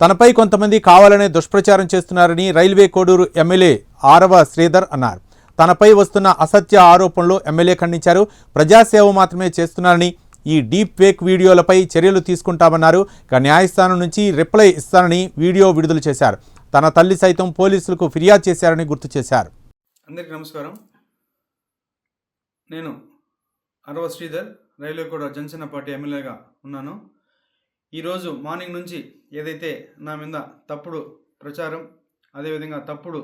తనపై కొంతమంది కావాలనే దుష్ప్రచారం చేస్తున్నారని రైల్వే కోడూరు ఎమ్మెల్యే ఆరవ శ్రీధర్ అన్నారు. తనపై వస్తున్న అసత్య ఆరోపణలు ఎమ్మెల్యే ఖండించారు. ప్రజాసేవ మాత్రమే చేస్తున్నారని, ఈ డీప్ ఫేక్ వీడియోలపై చర్యలు తీసుకుంటామన్నారు. న్యాయస్థానం నుంచి రిప్లై ఇస్తానని వీడియో విడుదల చేశారు. తన తల్లి సైతం పోలీసులకు ఫిర్యాదు చేశారని గుర్తు చేశారు. అందరికీ నమస్కారం. నేను ఆరవ శ్రీధర్, రైల్వే కోడూరు జనసేన పార్టీ ఎమ్మెల్యేగా ఉన్నాను. ఈరోజు మార్నింగ్ నుంచి ఏదైతే నా మీద తప్పుడు ప్రచారం, అదేవిధంగా తప్పుడు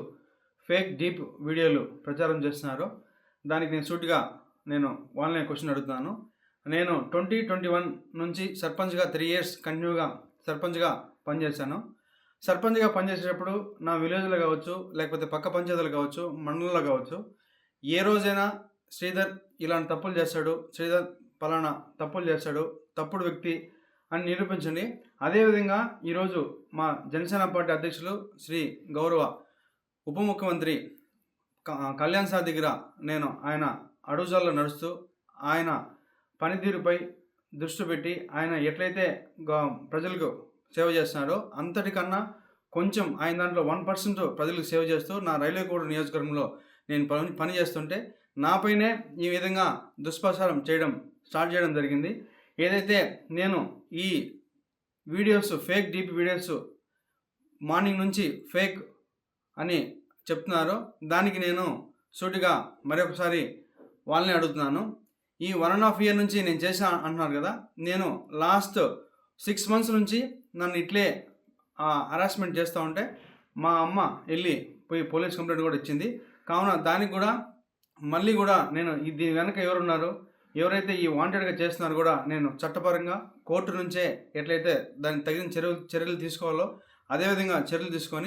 ఫేక్ డీప్ వీడియోలు ప్రచారం చేస్తున్నారో దానికి నేను సూటిగా వాళ్ళనే క్వశ్చన్ అడుగుతున్నాను. నేను 2021 నుంచి సర్పంచ్గా 3 years కంటిన్యూగా సర్పంచ్గా పనిచేశాను. సర్పంచ్గా పనిచేసేటప్పుడు నా విలేజ్లో కావచ్చు, లేకపోతే పక్క పంచాయతీలు కావచ్చు, మండలంలో కావచ్చు, ఏ రోజైనా శ్రీధర్ ఇలాంటి తప్పులు చేస్తాడు, శ్రీధర్ పలానా తప్పులు చేస్తాడు, తప్పుడు వ్యక్తి అని నిరూపించండి. అదేవిధంగా ఈరోజు మా జనసేన పార్టీ అధ్యక్షులు శ్రీ గౌరవ ఉప ముఖ్యమంత్రి కళ్యాణ్ సార్ దగ్గర ఆయన అడుగుజాల్లో నడుస్తూ ఆయన పనితీరుపై దృష్టి పెట్టి ఆయన ఎట్లయితే ప్రజలకు సేవ చేస్తున్నాడో అంతటికన్నా కొంచెం ఆయన దాంట్లో 1% ప్రజలకు సేవ చేస్తూ నా రైల్వే కోడూరు నియోజకవర్గంలో నేను పని చేస్తుంటే నాపైనే ఈ విధంగా దుష్ప్రచారం స్టార్ట్ చేయడం జరిగింది. ఏదైతే నేను ఈ videos fake deep videos morning నుంచి ఫేక్ అని చెప్తున్నారో దానికి నేను సూటిగా మరొకసారి వాళ్ళని అడుగుతున్నాను. ఈ 1.5 year నుంచి నేను చేసా అంటున్నారు కదా, నేను లాస్ట్ 6 months నుంచి నన్ను ఇట్లే హరాస్మెంట్ చేస్తూ ఉంటే మా అమ్మ పోయి పోలీస్ కంప్లైంట్ కూడా ఇచ్చింది. కావున దానికి కూడా మళ్ళీ కూడా నేను దీని వెనక ఎవరున్నారు, ఎవరైతే ఈ వాంటెడ్గా చేస్తున్నారో కూడా నేను చట్టపరంగా కోర్టు నుంచే ఎట్లయితే దానికి తగిన చర్యలు తీసుకోవాలో అదేవిధంగా చర్యలు తీసుకొని